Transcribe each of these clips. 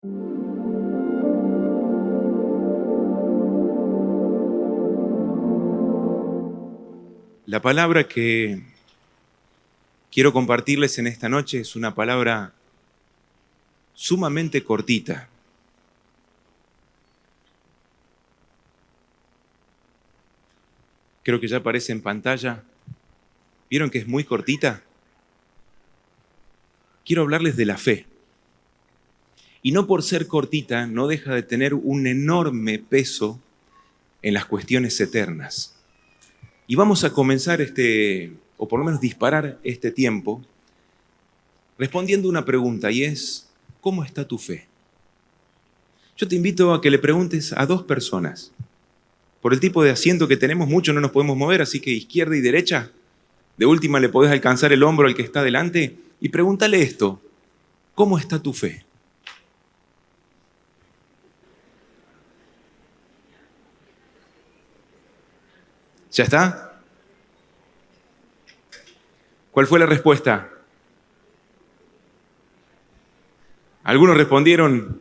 La palabra que quiero compartirles en esta noche es una palabra sumamente cortita. Creo que ya aparece en pantalla. ¿Vieron que es muy cortita? Quiero hablarles de la fe. Y no por ser cortita, no deja de tener un enorme peso en las cuestiones eternas. Y vamos a comenzar o por lo menos disparar este tiempo, respondiendo una pregunta, y es, ¿cómo está tu fe? Yo te invito a que le preguntes a dos personas. Por el tipo de asiento que tenemos, muchos no nos podemos mover, así que izquierda y derecha, de última le podés alcanzar el hombro al que está delante, y pregúntale esto, ¿cómo está tu fe? ¿Ya está? ¿Cuál fue la respuesta? Algunos respondieron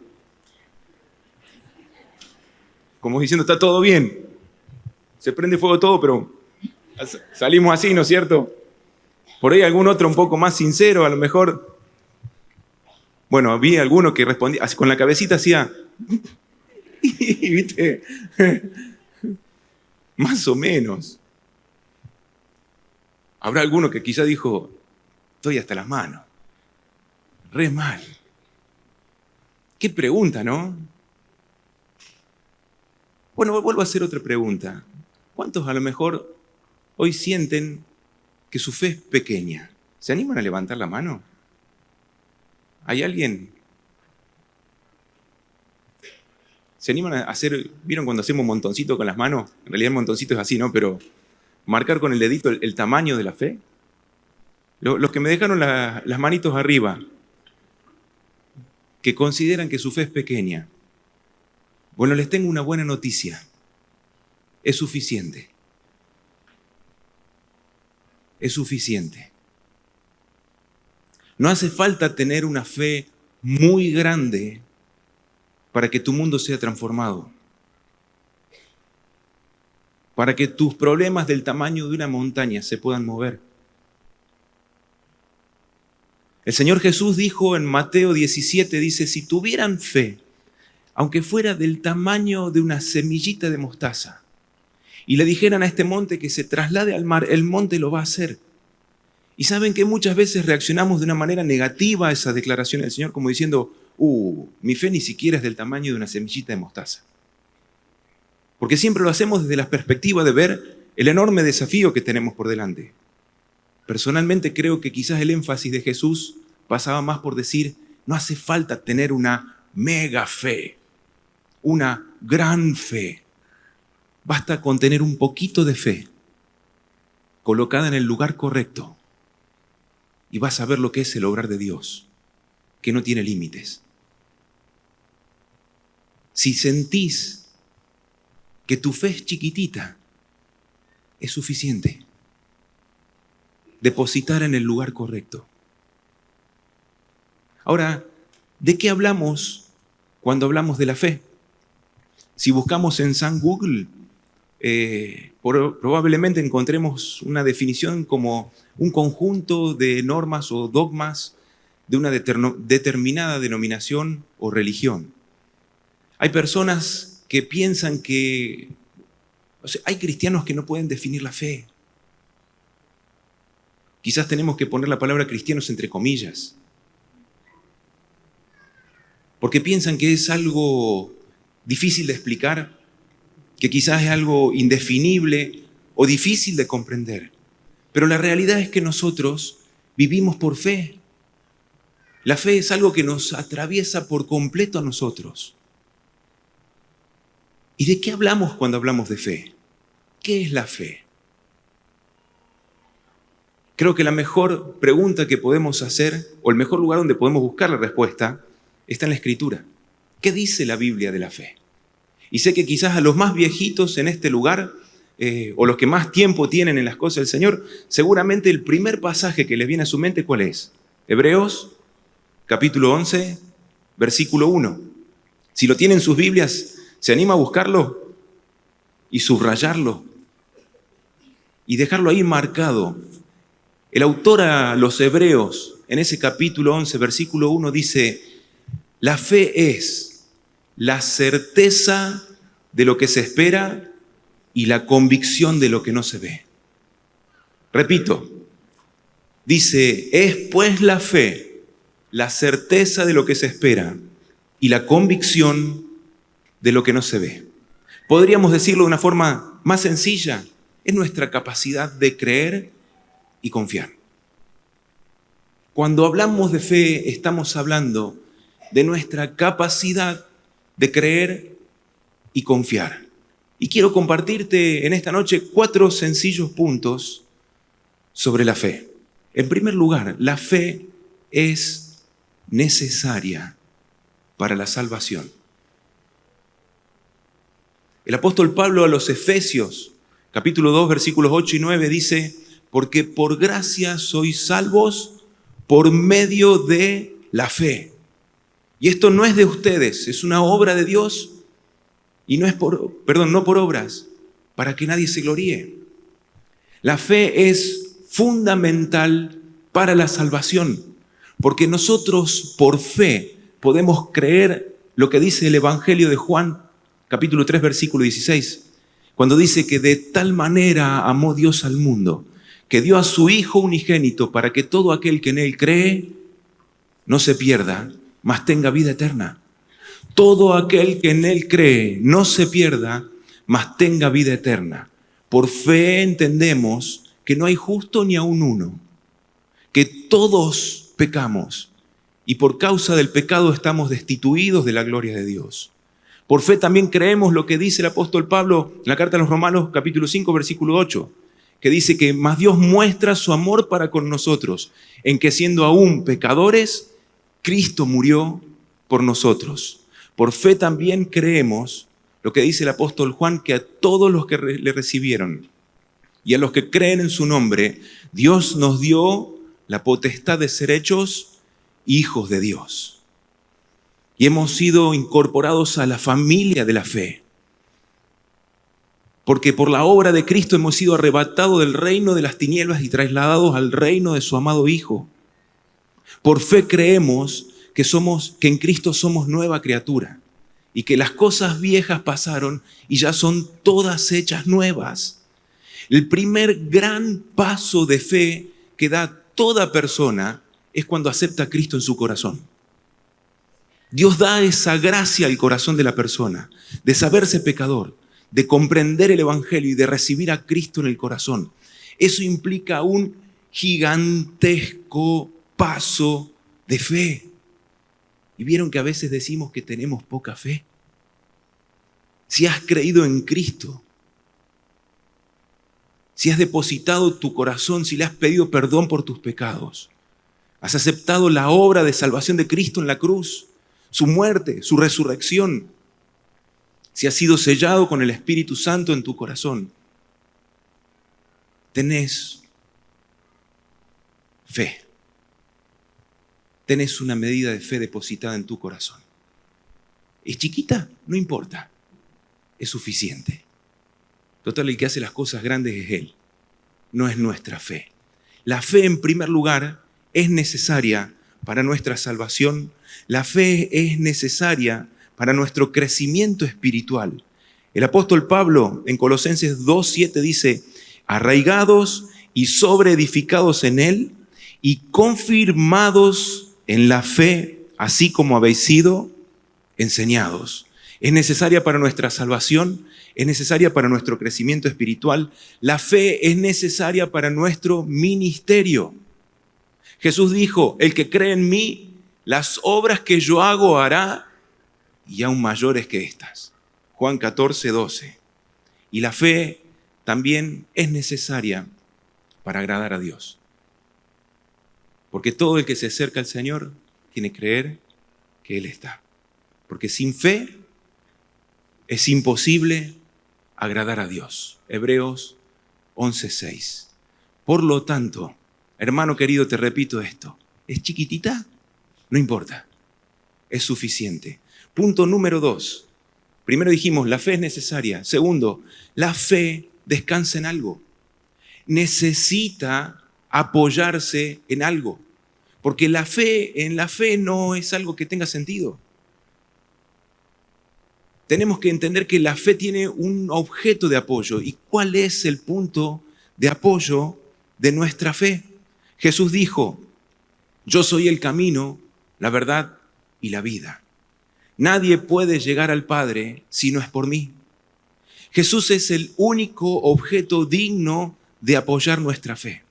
como diciendo, está todo bien. Se prende fuego todo, pero salimos así, ¿no es cierto? Por ahí algún otro un poco más sincero, a lo mejor. Bueno, vi alguno que respondía, con la cabecita hacía, ¿viste? Más o menos. Habrá alguno que quizá dijo, estoy hasta las manos. Re mal. Qué pregunta, ¿no? Bueno, vuelvo a hacer otra pregunta. ¿Cuántos a lo mejor hoy sienten que su fe es pequeña? ¿Se animan a levantar la mano? ¿Hay alguien? ¿Se animan a hacer, vieron cuando hacemos montoncito con las manos? En realidad el montoncito es así, ¿no? Pero marcar con el dedito el tamaño de la fe. Los que me dejaron las manitos arriba, que consideran que su fe es pequeña. Bueno, les tengo una buena noticia. Es suficiente. Es suficiente. No hace falta tener una fe muy grande para que tu mundo sea transformado. Para que tus problemas del tamaño de una montaña se puedan mover. El Señor Jesús dijo en Mateo 17, dice, si tuvieran fe, aunque fuera del tamaño de una semillita de mostaza, y le dijeran a este monte que se traslade al mar, el monte lo va a hacer. Y saben que muchas veces reaccionamos de una manera negativa a esa declaración del Señor, como diciendo, mi fe ni siquiera es del tamaño de una semillita de mostaza. Porque siempre lo hacemos desde la perspectiva de ver el enorme desafío que tenemos por delante. Personalmente creo que quizás el énfasis de Jesús pasaba más por decir, no hace falta tener una mega fe, una gran fe. Basta con tener un poquito de fe colocada en el lugar correcto y vas a ver lo que es el obrar de Dios, que no tiene límites. Si sentís que tu fe es chiquitita, es suficiente. Depositar en el lugar correcto. Ahora, ¿de qué hablamos cuando hablamos de la fe? Si buscamos en San Google, probablemente encontremos una definición como un conjunto de normas o dogmas de una determinada denominación o religión. Hay personas que piensan que, hay cristianos que no pueden definir la fe. Quizás tenemos que poner la palabra cristianos entre comillas, porque piensan que es algo difícil de explicar, que quizás es algo indefinible o difícil de comprender. Pero la realidad es que nosotros vivimos por fe. La fe es algo que nos atraviesa por completo a nosotros. ¿Y de qué hablamos cuando hablamos de fe? ¿Qué es la fe? Creo que la mejor pregunta que podemos hacer, o el mejor lugar donde podemos buscar la respuesta, está en la Escritura. ¿Qué dice la Biblia de la fe? Y sé que quizás a los más viejitos en este lugar, o los que más tiempo tienen en las cosas del Señor, seguramente el primer pasaje que les viene a su mente, ¿cuál es? Hebreos, capítulo 11, versículo 1. Si lo tienen en sus Biblias, ¿se anima a buscarlo y subrayarlo y dejarlo ahí marcado? El autor a los Hebreos, en ese capítulo 11, versículo 1, dice: la fe es la certeza de lo que se espera y la convicción de lo que no se ve. Repito, dice: es pues la fe la certeza de lo que se espera y la convicción de lo que no se ve. Podríamos decirlo de una forma más sencilla: es nuestra capacidad de creer y confiar. Cuando hablamos de fe, estamos hablando de nuestra capacidad de creer y confiar. Y quiero compartirte en esta noche 4 sencillos puntos sobre la fe. En primer lugar, la fe es necesaria para la salvación. El apóstol Pablo a los Efesios, capítulo 2, versículos 8 y 9, dice: porque por gracia sois salvos por medio de la fe. Y esto no es de ustedes, es una obra de Dios, y no por obras, para que nadie se gloríe. La fe es fundamental para la salvación, porque nosotros por fe podemos creer lo que dice el Evangelio de Juan, capítulo 3, versículo 16, cuando dice que de tal manera amó Dios al mundo, que dio a su Hijo unigénito para que todo aquel que en Él cree no se pierda, mas tenga vida eterna. Todo aquel que en Él cree no se pierda, mas tenga vida eterna. Por fe entendemos que no hay justo ni aun uno, que todos pecamos y por causa del pecado estamos destituidos de la gloria de Dios. Por fe también creemos lo que dice el apóstol Pablo en la carta a los Romanos, capítulo 5, versículo 8, que dice que más Dios muestra su amor para con nosotros, en que siendo aún pecadores, Cristo murió por nosotros. Por fe también creemos lo que dice el apóstol Juan, que a todos los que le recibieron y a los que creen en su nombre, Dios nos dio la potestad de ser hechos hijos de Dios. Y hemos sido incorporados a la familia de la fe. Porque por la obra de Cristo hemos sido arrebatados del reino de las tinieblas y trasladados al reino de su amado Hijo. Por fe creemos que en Cristo somos nueva criatura y que las cosas viejas pasaron y ya son todas hechas nuevas. El primer gran paso de fe que da toda persona es cuando acepta a Cristo en su corazón. Dios da esa gracia al corazón de la persona, de saberse pecador, de comprender el Evangelio y de recibir a Cristo en el corazón. Eso implica un gigantesco paso de fe. ¿Y vieron que a veces decimos que tenemos poca fe? Si has creído en Cristo, si has depositado tu corazón, si le has pedido perdón por tus pecados, has aceptado la obra de salvación de Cristo en la cruz, su muerte, su resurrección, si has sido sellado con el Espíritu Santo en tu corazón, tenés fe. Tenés una medida de fe depositada en tu corazón. ¿Es chiquita? No importa. Es suficiente. Total, el que hace las cosas grandes es Él. No es nuestra fe. La fe, en primer lugar, es necesaria para nuestra salvación. La fe es necesaria para nuestro crecimiento espiritual. El apóstol Pablo en Colosenses 2:7 dice: arraigados y sobreedificados en Él y confirmados en la fe, así como habéis sido enseñados. Es necesaria para nuestra salvación, es necesaria para nuestro crecimiento espiritual. La fe es necesaria para nuestro ministerio. Jesús dijo: el que cree en mí, las obras que yo hago hará, y aún mayores que estas. Juan 14:12. Y la fe también es necesaria para agradar a Dios. Porque todo el que se acerca al Señor tiene que creer que Él está. Porque sin fe es imposible agradar a Dios. Hebreos 11:6. Por lo tanto, hermano querido, te repito esto. ¿Es chiquitita? No importa. Es suficiente. Punto número 2. Primero dijimos, la fe es necesaria. Segundo, la fe descansa en algo. Necesita apoyarse en algo. Porque en la fe no es algo que tenga sentido. Tenemos que entender que la fe tiene un objeto de apoyo. ¿Y cuál es el punto de apoyo de nuestra fe? Jesús dijo, yo soy el camino, la verdad y la vida. Nadie puede llegar al Padre si no es por mí. Jesús es el único objeto digno de apoyar nuestra fe.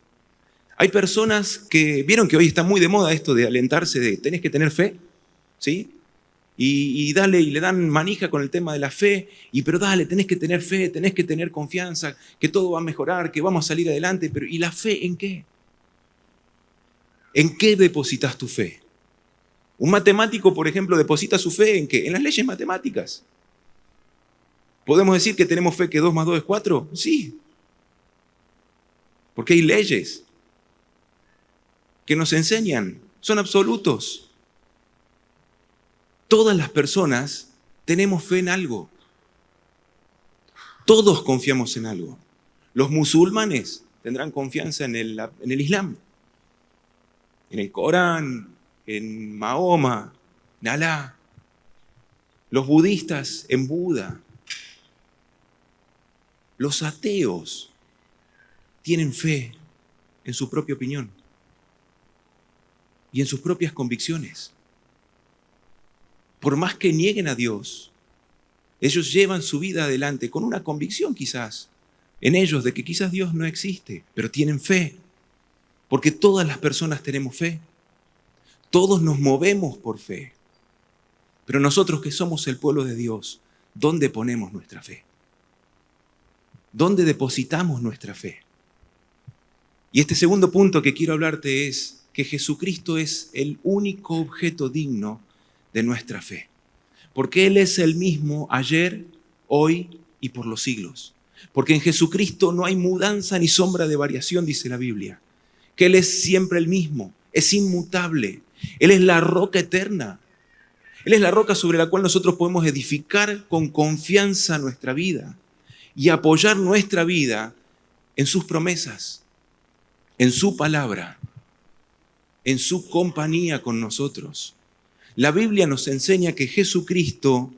Hay personas que, vieron que hoy está muy de moda esto de alentarse de tenés que tener fe, ¿sí? Y le dan manija con el tema de la fe, pero dale, tenés que tener fe, tenés que tener confianza, que todo va a mejorar, que vamos a salir adelante, pero ¿y la fe en qué? ¿En qué depositas tu fe? Un matemático, por ejemplo, deposita su fe ¿en qué? En las leyes matemáticas. ¿Podemos decir que tenemos fe que 2 más 2 es 4? Sí. Porque hay leyes que nos enseñan, son absolutos. Todas las personas tenemos fe en algo. Todos confiamos en algo. Los musulmanes tendrán confianza en el Islam, en el Corán, en Mahoma, en Alá. Los budistas en Buda. Los ateos tienen fe en su propia opinión y en sus propias convicciones. Por más que nieguen a Dios, ellos llevan su vida adelante con una convicción quizás en ellos de que quizás Dios no existe, pero tienen fe, porque todas las personas tenemos fe. Todos nos movemos por fe. Pero nosotros que somos el pueblo de Dios, ¿dónde ponemos nuestra fe? ¿Dónde depositamos nuestra fe? Y este segundo punto que quiero hablarte es que Jesucristo es el único objeto digno de nuestra fe. Porque Él es el mismo ayer, hoy y por los siglos. Porque en Jesucristo no hay mudanza ni sombra de variación, dice la Biblia. Que Él es siempre el mismo, es inmutable. Él es la roca eterna. Él es la roca sobre la cual nosotros podemos edificar con confianza nuestra vida y apoyar nuestra vida en sus promesas, en su palabra, en su compañía con nosotros. La Biblia nos enseña que Jesucristo,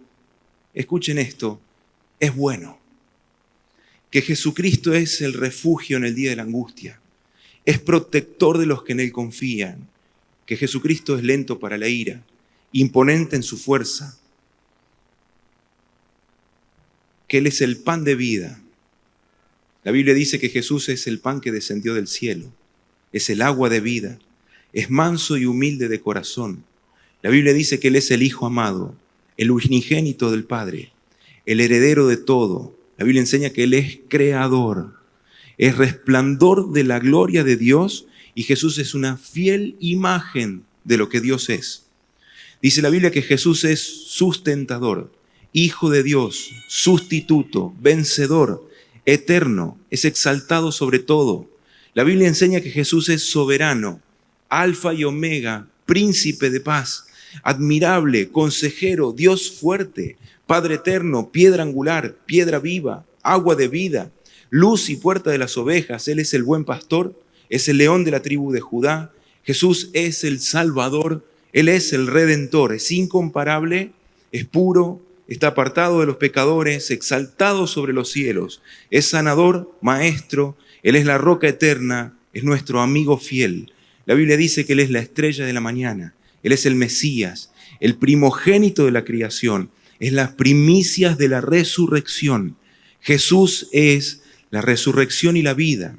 escuchen esto, es bueno. Que Jesucristo es el refugio en el día de la angustia. Es protector de los que en Él confían. Que Jesucristo es lento para la ira, imponente en su fuerza. Que Él es el pan de vida. La Biblia dice que Jesús es el pan que descendió del cielo. Es el agua de vida. Es manso y humilde de corazón. La Biblia dice que Él es el Hijo amado, el unigénito del Padre, el heredero de todo. La Biblia enseña que Él es creador, es resplandor de la gloria de Dios y Jesús es una fiel imagen de lo que Dios es. Dice la Biblia que Jesús es sustentador, Hijo de Dios, sustituto, vencedor, eterno, es exaltado sobre todo. La Biblia enseña que Jesús es soberano, Alfa y Omega, príncipe de paz, admirable, consejero, Dios fuerte, Padre eterno, piedra angular, piedra viva, agua de vida, luz y puerta de las ovejas. Él es el buen pastor, es el león de la tribu de Judá. Jesús es el Salvador, Él es el Redentor, es incomparable, es puro, está apartado de los pecadores, exaltado sobre los cielos, es sanador, maestro, Él es la roca eterna, es nuestro amigo fiel. La Biblia dice que Él es la estrella de la mañana, Él es el Mesías, el primogénito de la creación, es las primicias de la resurrección. Jesús es la resurrección y la vida,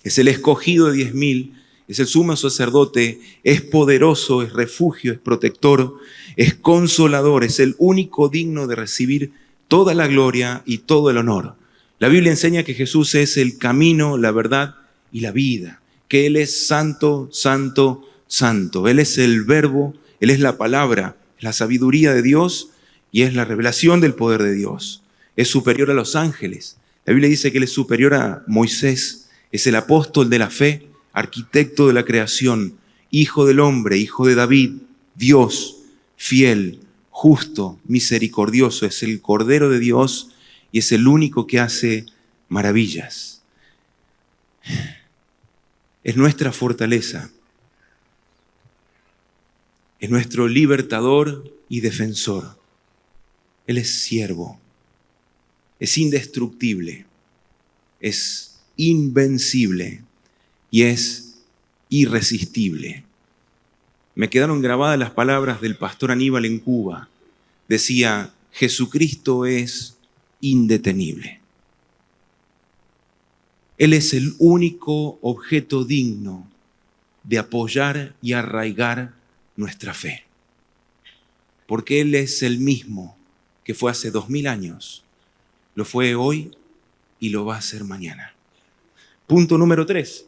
es el escogido de 10,000, es el sumo sacerdote, es poderoso, es refugio, es protector, es consolador, es el único digno de recibir toda la gloria y todo el honor. La Biblia enseña que Jesús es el camino, la verdad y la vida, que Él es santo, santo, santo. Él es el verbo, Él es la palabra, la sabiduría de Dios y es la revelación del poder de Dios. Es superior a los ángeles. La Biblia dice que Él es superior a Moisés, es el apóstol de la fe, arquitecto de la creación, hijo del hombre, hijo de David, Dios, fiel, justo, misericordioso, es el Cordero de Dios y es el único que hace maravillas. Es nuestra fortaleza, es nuestro libertador y defensor. Él es siervo, es indestructible, es invencible y es irresistible. Me quedaron grabadas las palabras del pastor Aníbal en Cuba. Decía, Jesucristo es indetenible. Él es el único objeto digno de apoyar y arraigar nuestra fe. Porque Él es el mismo que fue hace 2000 años, lo fue hoy y lo va a ser mañana. Punto número 3.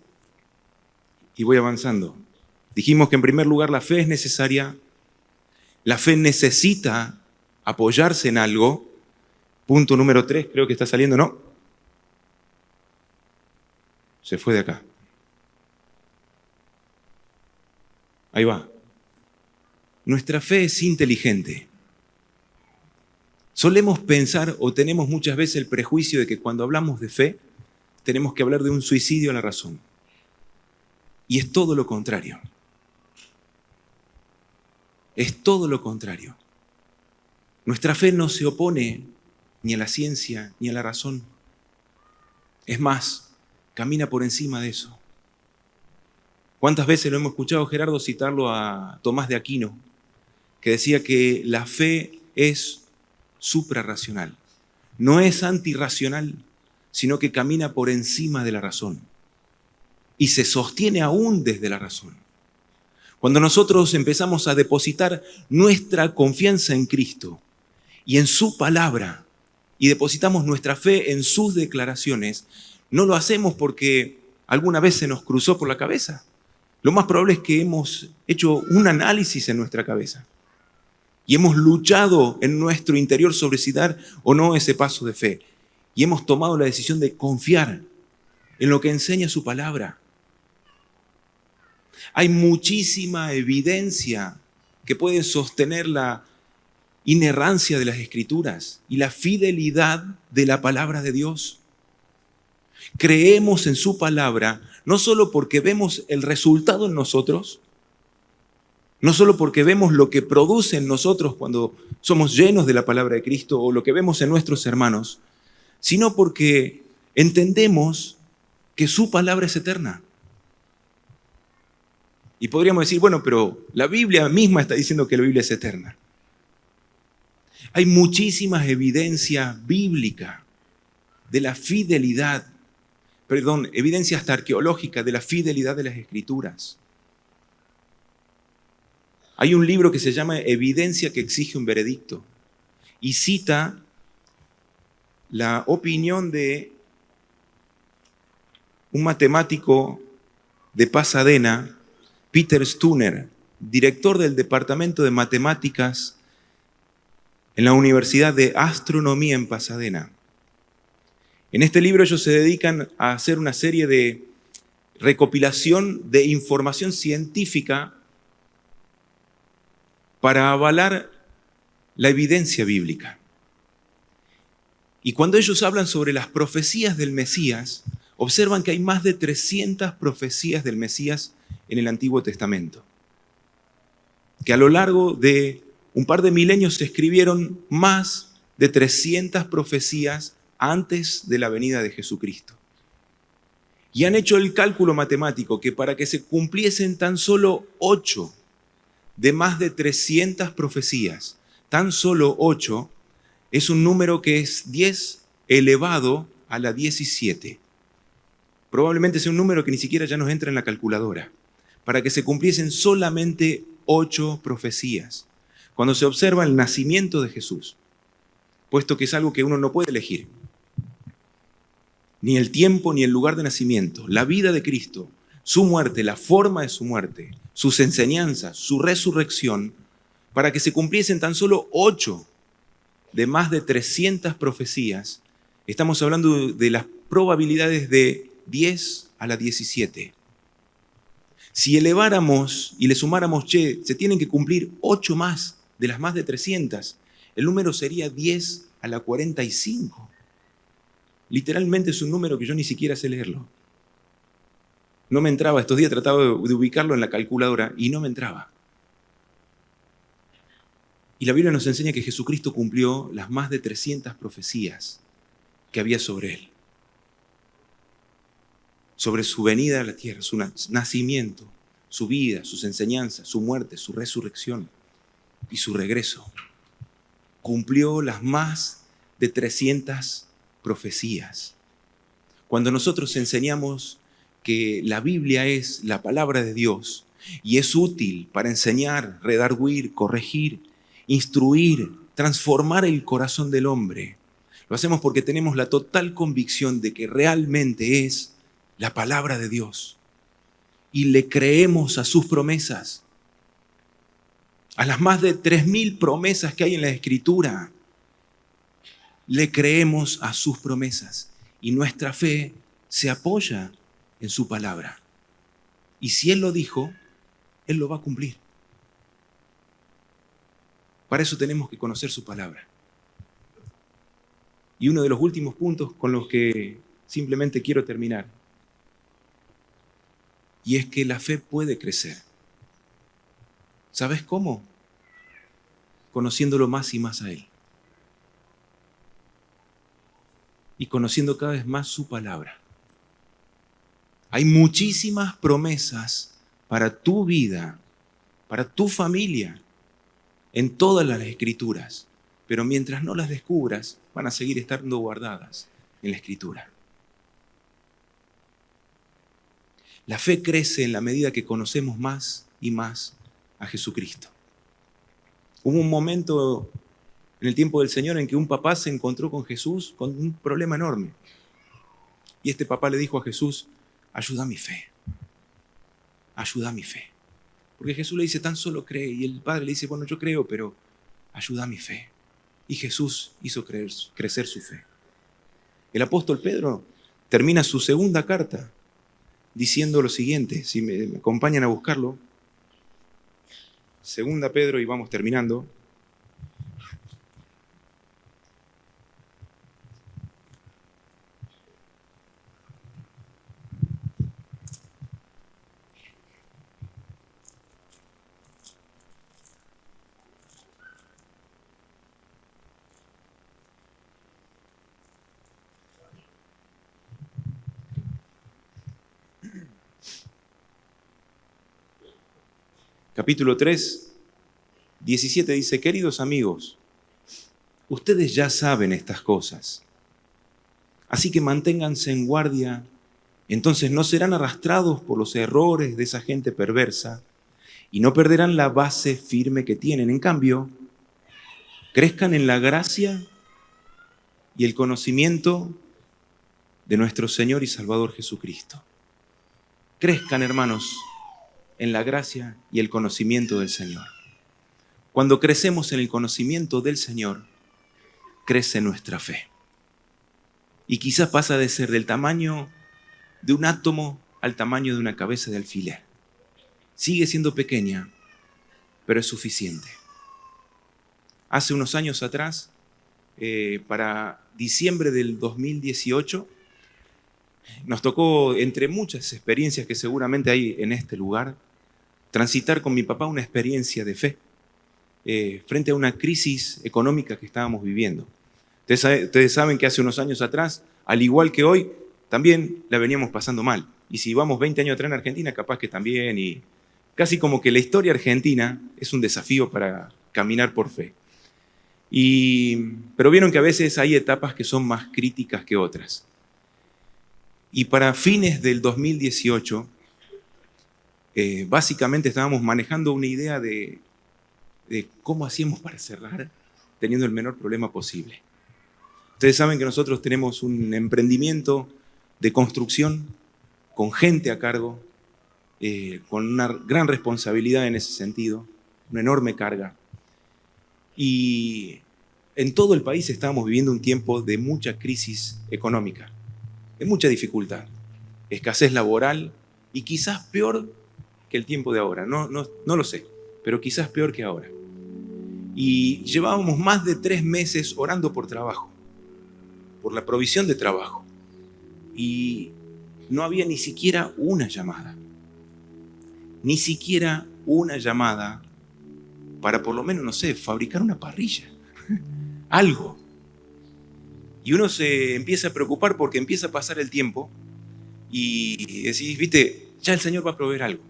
Y voy avanzando. Dijimos que en primer lugar la fe es necesaria. La fe necesita apoyarse en algo. Punto número 3, creo que está saliendo, ¿no? Se fue de acá. Ahí va. Nuestra fe es inteligente. Solemos pensar o tenemos muchas veces el prejuicio de que cuando hablamos de fe tenemos que hablar de un suicidio a la razón. Y es todo lo contrario. Es todo lo contrario. Nuestra fe no se opone ni a la ciencia ni a la razón. Es más, camina por encima de eso. ¿Cuántas veces lo hemos escuchado, Gerardo, citarlo a Tomás de Aquino, que decía que la fe es suprarracional? No es antirracional, sino que camina por encima de la razón y se sostiene aún desde la razón. Cuando nosotros empezamos a depositar nuestra confianza en Cristo y en su palabra y depositamos nuestra fe en sus declaraciones, no lo hacemos porque alguna vez se nos cruzó por la cabeza. Lo más probable es que hemos hecho un análisis en nuestra cabeza y hemos luchado en nuestro interior sobre si dar o no ese paso de fe. Y hemos tomado la decisión de confiar en lo que enseña su palabra. Hay muchísima evidencia que puede sostener la inerrancia de las Escrituras y la fidelidad de la palabra de Dios. Creemos en su palabra no solo porque vemos el resultado en nosotros, no solo porque vemos lo que produce en nosotros cuando somos llenos de la palabra de Cristo o lo que vemos en nuestros hermanos, sino porque entendemos que su palabra es eterna. Y podríamos decir, bueno, pero la Biblia misma está diciendo que la Biblia es eterna. Hay muchísimas evidencias bíblicas de la fidelidad, evidencia hasta arqueológica de la fidelidad de las Escrituras. Hay un libro que se llama Evidencia que exige un veredicto y cita la opinión de un matemático de Pasadena, Peter Stunner, director del Departamento de Matemáticas en la Universidad de Astronomía en Pasadena. En este libro ellos se dedican a hacer una serie de recopilación de información científica para avalar la evidencia bíblica. Y cuando ellos hablan sobre las profecías del Mesías, observan que hay más de 300 profecías del Mesías en el Antiguo Testamento. Que a lo largo de un par de milenios se escribieron más de 300 profecías antes de la venida de Jesucristo. Y han hecho el cálculo matemático que para que se cumpliesen tan solo 8 de más de 300 profecías, tan solo 8, es un número que es 10 elevado a la 17. Probablemente sea un número que ni siquiera ya nos entra en la calculadora. Para que se cumpliesen solamente 8 profecías. Cuando se observa el nacimiento de Jesús, puesto que es algo que uno no puede elegir, ni el tiempo ni el lugar de nacimiento, la vida de Cristo, su muerte, la forma de su muerte, sus enseñanzas, su resurrección, para que se cumpliesen tan solo 8 de más de 300 profecías, estamos hablando de las probabilidades de 10 a la 17. Si eleváramos y le sumáramos, se tienen que cumplir 8 más de las más de 300. El número sería 10 a la 45. Literalmente es un número que yo ni siquiera sé leerlo. No me entraba, estos días trataba de ubicarlo en la calculadora y no me entraba. Y la Biblia nos enseña que Jesucristo cumplió las más de 300 profecías que había sobre él. Sobre su venida a la tierra, su nacimiento, su vida, sus enseñanzas, su muerte, su resurrección y su regreso. Cumplió las más de 300 profecías. Cuando nosotros enseñamos que la Biblia es la palabra de Dios y es útil para enseñar, redarguir, corregir, instruir, transformar el corazón del hombre, lo hacemos porque tenemos la total convicción de que realmente es la palabra de Dios y le creemos a sus promesas, a las más de 3.000 promesas que hay en la Escritura. Le creemos a sus promesas y nuestra fe se apoya en su palabra. Y si Él lo dijo, Él lo va a cumplir. Para eso tenemos que conocer su palabra. Y uno de los últimos puntos con los que simplemente quiero terminar, y es que la fe puede crecer. ¿Sabes cómo? Conociéndolo más y más a Él. Y conociendo cada vez más su palabra. Hay muchísimas promesas para tu vida, para tu familia, en todas las Escrituras. Pero mientras no las descubras, van a seguir estando guardadas en la Escritura. La fe crece en la medida que conocemos más y más a Jesucristo. Hubo un momento en el tiempo del Señor en que un papá se encontró con Jesús con un problema enorme. Y este papá le dijo a Jesús: ayuda a mi fe, ayuda a mi fe. Porque Jesús le dice: tan solo cree. Y el padre le dice: bueno, yo creo, pero ayuda a mi fe. Y Jesús hizo crecer su fe. El apóstol Pedro termina su segunda carta diciendo lo siguiente, si me acompañan a buscarlo. Segunda Pedro, y vamos terminando. Capítulo 3, 17 dice: queridos amigos, ustedes ya saben estas cosas, así que manténganse en guardia, entonces no serán arrastrados por los errores de esa gente perversa y no perderán la base firme que tienen. En cambio, crezcan en la gracia y el conocimiento de nuestro Señor y Salvador Jesucristo. Crezcan, hermanos, en la gracia y el conocimiento del Señor. Cuando crecemos en el conocimiento del Señor, crece nuestra fe. Y quizás pasa de ser del tamaño de un átomo al tamaño de una cabeza de alfiler. Sigue siendo pequeña, pero es suficiente. Hace unos años atrás, para diciembre del 2018, nos tocó, entre muchas experiencias que seguramente hay en este lugar, transitar con mi papá una experiencia de fe frente a una crisis económica que estábamos viviendo. Ustedes saben que hace unos años atrás, al igual que hoy, también la veníamos pasando mal. Y si vamos 20 años atrás en Argentina, capaz que también. Y casi como que la historia argentina es un desafío para caminar por fe. Pero vieron que a veces hay etapas que son más críticas que otras. Y para fines del 2018, básicamente estábamos manejando una idea de cómo hacíamos para cerrar teniendo el menor problema posible. Ustedes saben que nosotros tenemos un emprendimiento de construcción con gente a cargo, con una gran responsabilidad en ese sentido, una enorme carga. Y en todo el país estábamos viviendo un tiempo de mucha crisis económica, de mucha dificultad, escasez laboral y quizás peor que el tiempo de ahora. No lo sé, pero quizás peor que ahora. Y llevábamos más de 3 meses orando por trabajo, por la provisión de trabajo. Y no había ni siquiera una llamada. Ni siquiera una llamada para por lo menos, no sé, fabricar una parrilla. Algo. Y uno se empieza a preocupar porque empieza a pasar el tiempo y decís, viste, ya el Señor va a proveer algo.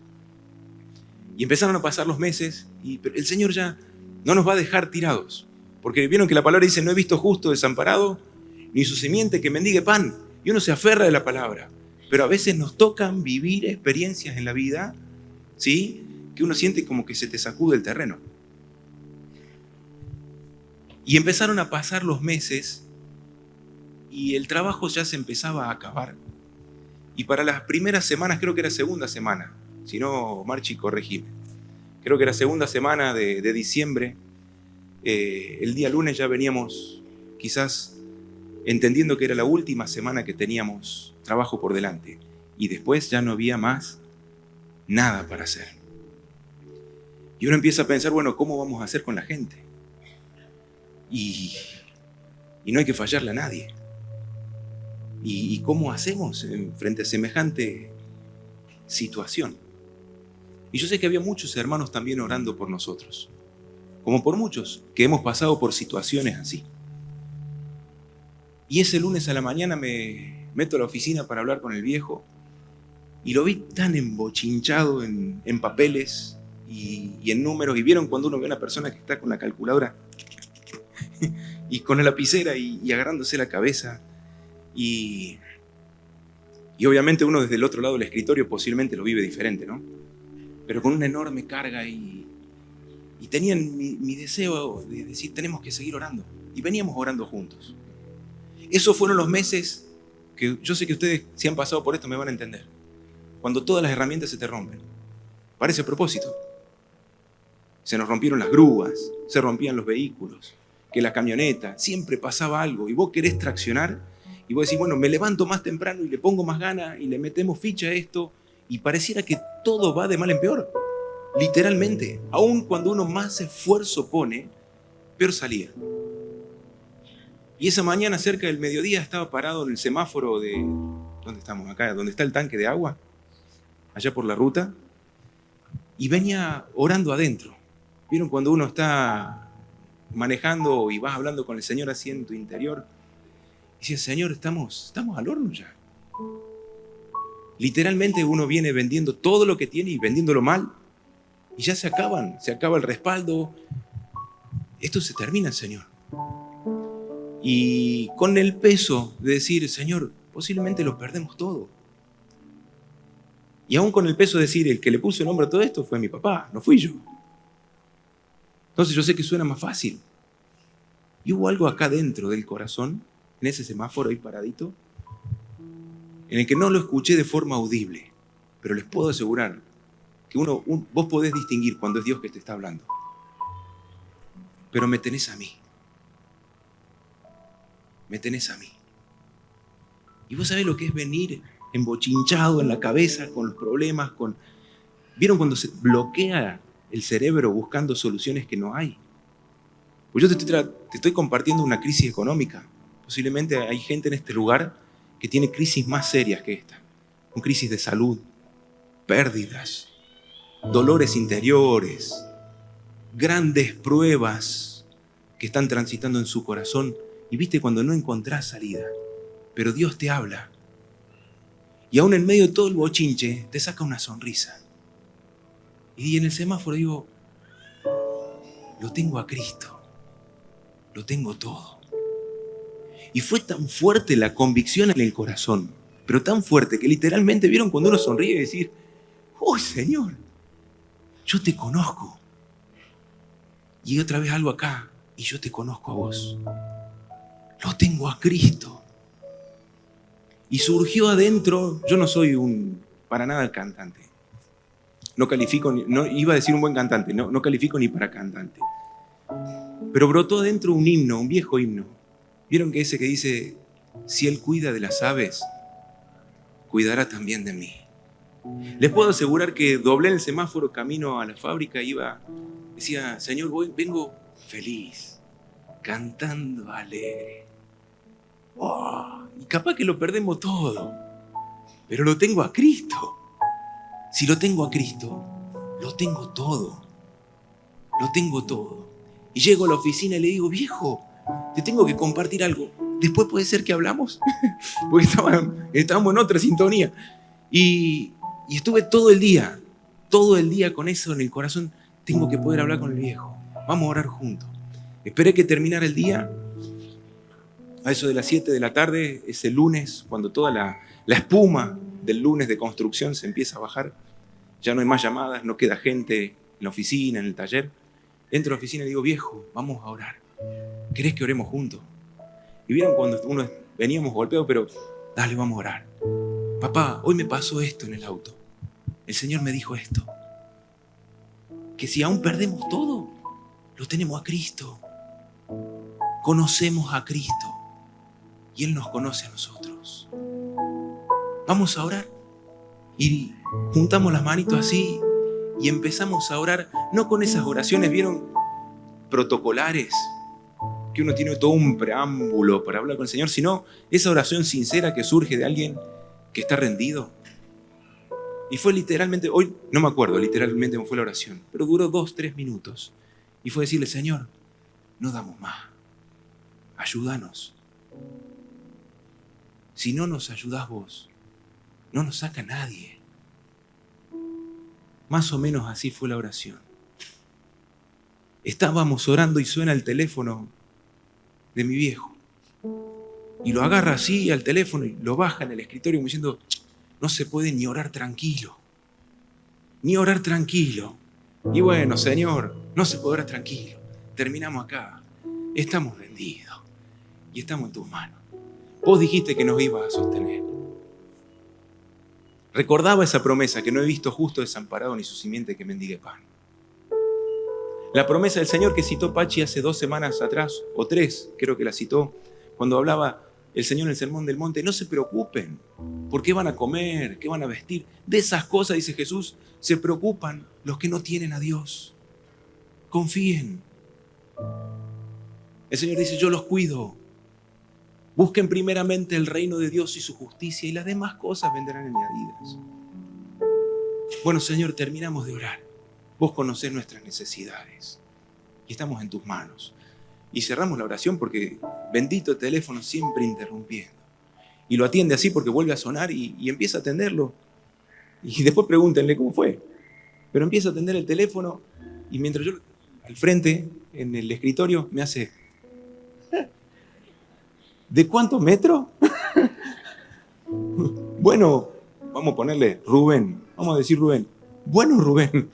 Y empezaron a pasar los meses y el Señor ya no nos va a dejar tirados. Porque vieron que la palabra dice, no he visto justo desamparado, ni su simiente que mendigue pan. Y uno se aferra de la palabra. Pero a veces nos tocan vivir experiencias en la vida, ¿sí?, que uno siente como que se te sacude el terreno. Y empezaron a pasar los meses y el trabajo ya se empezaba a acabar. Y para las primeras semanas, creo que era segunda semana, si no, Marchi, corregime. Creo que era segunda semana de diciembre, el día lunes ya veníamos quizás entendiendo que era la última semana que teníamos trabajo por delante. Y después ya no había más nada para hacer. Y uno empieza a pensar, bueno, ¿cómo vamos a hacer con la gente? Y no hay que fallarle a nadie. ¿Y cómo hacemos frente a semejante situación? Y yo sé que había muchos hermanos también orando por nosotros, como por muchos que hemos pasado por situaciones así. Y ese lunes a la mañana me meto a la oficina para hablar con el viejo y lo vi tan embochinchado en papeles y en números. Y vieron cuando uno ve a una persona que está con la calculadora y con la lapicera y agarrándose la cabeza. Y obviamente uno desde el otro lado del escritorio posiblemente lo vive diferente, ¿no? Pero con una enorme carga y tenían mi deseo de decir, tenemos que seguir orando. Y veníamos orando juntos. Esos fueron los meses que yo sé que ustedes, si han pasado por esto, me van a entender. Cuando todas las herramientas se te rompen. Parece a propósito. Se nos rompieron las grúas, se rompían los vehículos, que la camioneta, siempre pasaba algo. Y vos querés traccionar y vos decís, bueno, me levanto más temprano y le pongo más ganas y le metemos ficha a esto. Y pareciera que todo va de mal en peor. Literalmente. Aun cuando uno más esfuerzo pone, peor salía. Y esa mañana cerca del mediodía estaba parado en el semáforo de... ¿Dónde estamos? Acá, donde está el tanque de agua, allá por la ruta, y venía orando adentro. ¿Vieron cuando uno está manejando y vas hablando con el Señor así en tu interior? Y dice, Señor, estamos al horno ya. Literalmente uno viene vendiendo todo lo que tiene y vendiéndolo mal, y ya se acaba el respaldo. Esto se termina, Señor. Y con el peso de decir, Señor, posiblemente lo perdemos todo. Y aún con el peso de decir, el que le puso el nombre a todo esto fue mi papá, no fui yo. Entonces yo sé que suena más fácil. Y hubo algo acá dentro del corazón, en ese semáforo ahí paradito, en el que no lo escuché de forma audible, pero les puedo asegurar que vos podés distinguir cuando es Dios que te está hablando. Pero me tenés a mí. Me tenés a mí. Y vos sabés lo que es venir embochinchado en la cabeza con los problemas, ¿Vieron cuando se bloquea el cerebro buscando soluciones que no hay? Pues yo te estoy compartiendo una crisis económica. Posiblemente hay gente en este lugar que tiene crisis más serias que esta. Una crisis de salud, pérdidas, dolores interiores, grandes pruebas que están transitando en su corazón. Y viste cuando no encontrás salida, pero Dios te habla. Y aún en medio de todo el bochinche, te saca una sonrisa. Y en el semáforo digo, lo tengo a Cristo, lo tengo todo. Y fue tan fuerte la convicción en el corazón, pero tan fuerte que literalmente vieron cuando uno sonríe y decir, ¡oh, Señor! Yo te conozco. Y otra vez algo acá, y yo te conozco a vos. Lo tengo a Cristo. Y surgió adentro, yo no soy para nada cantante. No califico, no iba a decir un buen cantante, no califico ni para cantante. Pero brotó adentro un himno, un viejo himno. ¿Vieron que ese que dice, si Él cuida de las aves, cuidará también de mí? Les puedo asegurar que doblé el semáforo camino a la fábrica, decía, Señor, vengo feliz, cantando alegre. Oh, y capaz que lo perdemos todo, pero lo tengo a Cristo. Si lo tengo a Cristo, lo tengo todo. Lo tengo todo. Y llego a la oficina y le digo, viejo, te tengo que compartir algo. Después puede ser que hablamos, porque estábamos en otra sintonía. Y estuve todo el día con eso en el corazón. Tengo que poder hablar con el viejo. Vamos a orar juntos. Esperé que terminara el día. A eso de las 7 de la tarde, ese lunes, cuando toda la espuma del lunes de construcción se empieza a bajar, ya no hay más llamadas, no queda gente en la oficina, en el taller. Entro a la oficina y digo, viejo, vamos a orar. ¿Querés que oremos juntos? Y vieron cuando veníamos golpeados, pero dale, vamos a orar. Papá, hoy me pasó esto en el auto. El Señor me dijo esto. Que si aún perdemos todo, lo tenemos a Cristo. Conocemos a Cristo. Y Él nos conoce a nosotros. Vamos a orar. Y juntamos las manitos así y empezamos a orar, no con esas oraciones, ¿vieron? Protocolares, que uno tiene todo un preámbulo para hablar con el Señor, sino esa oración sincera que surge de alguien que está rendido. Y fue literalmente, hoy no me acuerdo literalmente cómo fue la oración, pero duró 2-3 minutos. Y fue decirle, Señor, no damos más. Ayúdanos. Si no nos ayudás vos, no nos saca nadie. Más o menos así fue la oración. Estábamos orando y suena el teléfono de mi viejo. Y lo agarra así al teléfono y lo baja en el escritorio como diciendo, no se puede ni orar tranquilo. Ni orar tranquilo. Y bueno, Señor, no se puede orar tranquilo. Terminamos acá. Estamos rendidos. Y estamos en tus manos. Vos dijiste que nos ibas a sostener. Recordaba esa promesa, que no he visto justo desamparado ni su simiente que mendigue pan. La promesa del Señor que citó Pachi hace 2 semanas atrás, o 3, creo que la citó, cuando hablaba el Señor en el Sermón del Monte. No se preocupen por qué van a comer, qué van a vestir. De esas cosas, dice Jesús, se preocupan los que no tienen a Dios. Confíen. El Señor dice, yo los cuido. Busquen primeramente el reino de Dios y su justicia y las demás cosas vendrán añadidas. Bueno, Señor, terminamos de orar. Vos conocés nuestras necesidades y estamos en tus manos. Y cerramos la oración porque bendito el teléfono siempre interrumpiendo. Y lo atiende así porque vuelve a sonar y empieza a atenderlo. Y después pregúntenle cómo fue. Pero empieza a atender el teléfono y mientras yo al frente, en el escritorio, me hace... ¿De cuántos metros? Bueno, vamos a ponerle Rubén. Vamos a decir Rubén. Bueno, Rubén,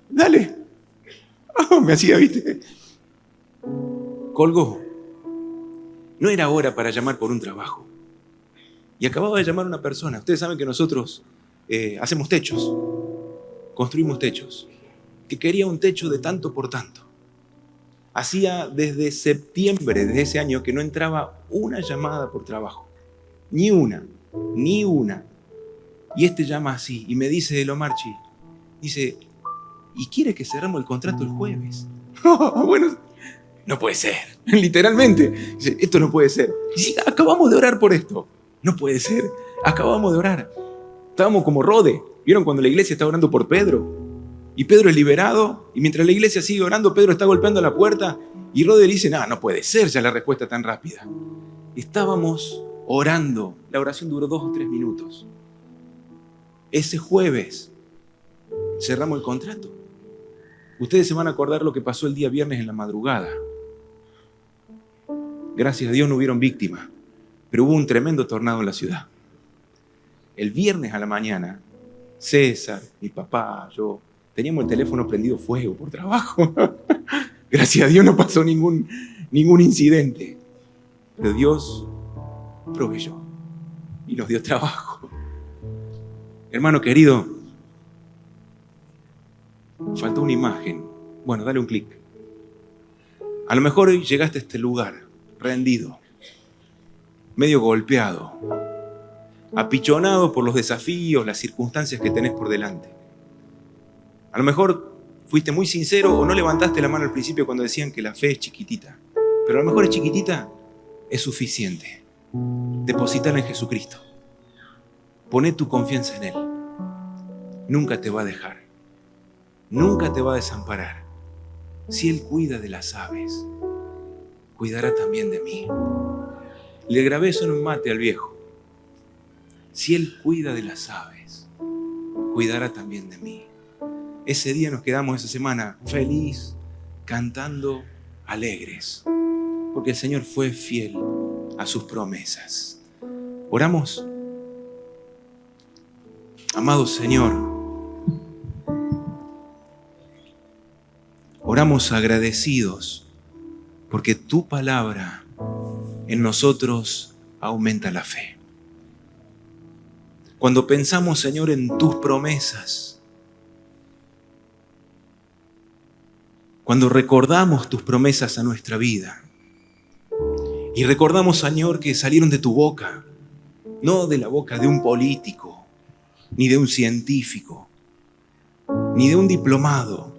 dale. Me hacía, ¿viste? Colgó. No era hora para llamar por un trabajo. Y acababa de llamar a una persona. Ustedes saben que nosotros hacemos techos. Construimos techos. Que quería un techo de tanto por tanto. Hacía desde septiembre de ese año que no entraba una llamada por trabajo. Ni una. Y este llama así y me dice el Omarchi, dice, ¿y quiere que cerramos el contrato el jueves? Bueno, no puede ser, literalmente. Dice, esto no puede ser. Dice, acabamos de orar por esto. No puede ser, acabamos de orar. Estábamos como Rode. ¿Vieron cuando la iglesia está orando por Pedro? Y Pedro es liberado, y mientras la iglesia sigue orando, Pedro está golpeando la puerta, y Rode dice, no puede ser ya la respuesta tan rápida. Estábamos orando, la oración duró 2 o 3 minutos. Ese jueves cerramos el contrato. Ustedes se van a acordar lo que pasó el día viernes en la madrugada. Gracias a Dios no hubieron víctimas, pero hubo un tremendo tornado en la ciudad. El viernes a la mañana, César, mi papá, yo... teníamos el teléfono prendido fuego por trabajo. Gracias a Dios no pasó ningún incidente. Pero Dios proveyó y nos dio trabajo. Hermano querido, faltó una imagen. Bueno, dale un clic. A lo mejor hoy llegaste a este lugar rendido, medio golpeado, apichonado por los desafíos, las circunstancias que tenés por delante. A lo mejor fuiste muy sincero o no levantaste la mano al principio cuando decían que la fe es chiquitita. Pero a lo mejor es chiquitita, es suficiente. Depositala en Jesucristo. Poné tu confianza en Él. Nunca te va a dejar. Nunca te va a desamparar. Si Él cuida de las aves, cuidará también de mí. Le grabé eso en un mate al viejo. Si Él cuida de las aves, cuidará también de mí. Ese día nos quedamos esa semana feliz, cantando, alegres, porque el Señor fue fiel a sus promesas. Oramos. Amado Señor, oramos agradecidos porque tu palabra en nosotros aumenta la fe. Cuando pensamos, Señor, en tus promesas, cuando recordamos tus promesas a nuestra vida y recordamos, Señor, que salieron de tu boca, no de la boca de un político, ni de un científico, ni de un diplomado.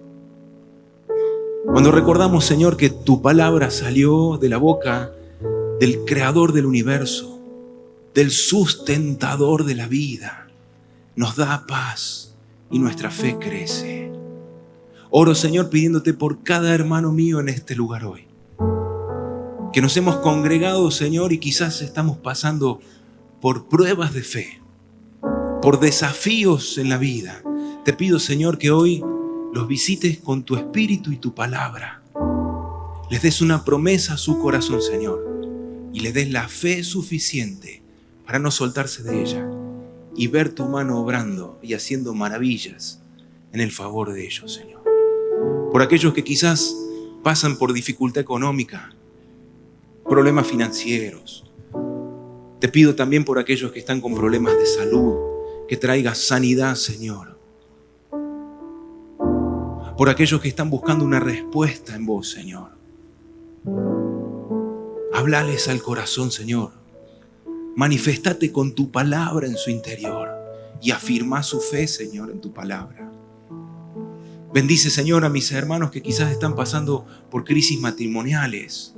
Cuando recordamos, Señor, que tu palabra salió de la boca del creador del universo, del sustentador de la vida, nos da paz y nuestra fe crece. Oro, Señor, pidiéndote por cada hermano mío en este lugar hoy, que nos hemos congregado, Señor, y quizás estamos pasando por pruebas de fe, por desafíos en la vida. Te pido, Señor, que hoy los visites con tu espíritu y tu palabra. Les des una promesa a su corazón, Señor, y les des la fe suficiente para no soltarse de ella y ver tu mano obrando y haciendo maravillas en el favor de ellos, Señor. Por aquellos que quizás pasan por dificultad económica, problemas financieros. Te pido también por aquellos que están con problemas de salud, que traigas sanidad, Señor. Por aquellos que están buscando una respuesta en vos, Señor. Háblales al corazón, Señor. Maniféstate con tu palabra en su interior y afirma su fe, Señor, en tu palabra. Bendice, Señor, a mis hermanos que quizás están pasando por crisis matrimoniales.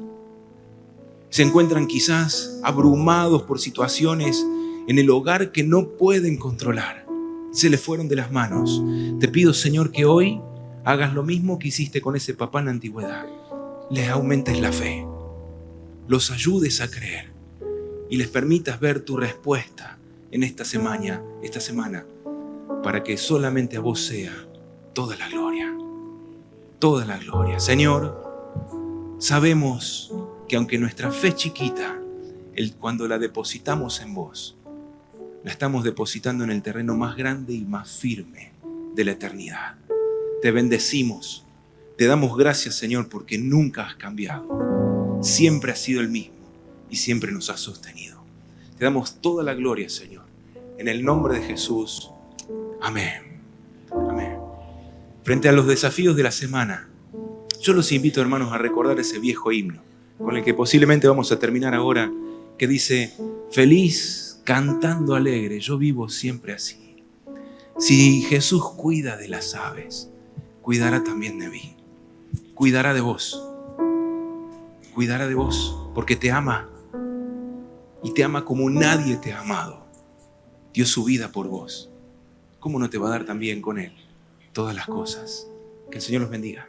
Se encuentran quizás abrumados por situaciones en el hogar que no pueden controlar. Se les fueron de las manos. Te pido, Señor, que hoy hagas lo mismo que hiciste con ese papá en la antigüedad. Les aumentes la fe, los ayudes a creer y les permitas ver tu respuesta en esta semana, para que solamente a vos sea toda la gloria. Toda la gloria. Señor, sabemos que aunque nuestra fe es chiquita, cuando la depositamos en vos, la estamos depositando en el terreno más grande y más firme de la eternidad. Te bendecimos, te damos gracias, Señor, porque nunca has cambiado. Siempre has sido el mismo y siempre nos has sostenido. Te damos toda la gloria, Señor, en el nombre de Jesús. Amén. Amén. Frente a los desafíos de la semana, yo los invito, hermanos, a recordar ese viejo himno con el que posiblemente vamos a terminar ahora, que dice: feliz, cantando alegre, yo vivo siempre así. Si Jesús cuida de las aves, cuidará también de mí. Cuidará de vos. Cuidará de vos porque te ama. Y te ama como nadie te ha amado. Dio su vida por vos. ¿Cómo no te va a dar también con Él todas las cosas? Que el Señor los bendiga.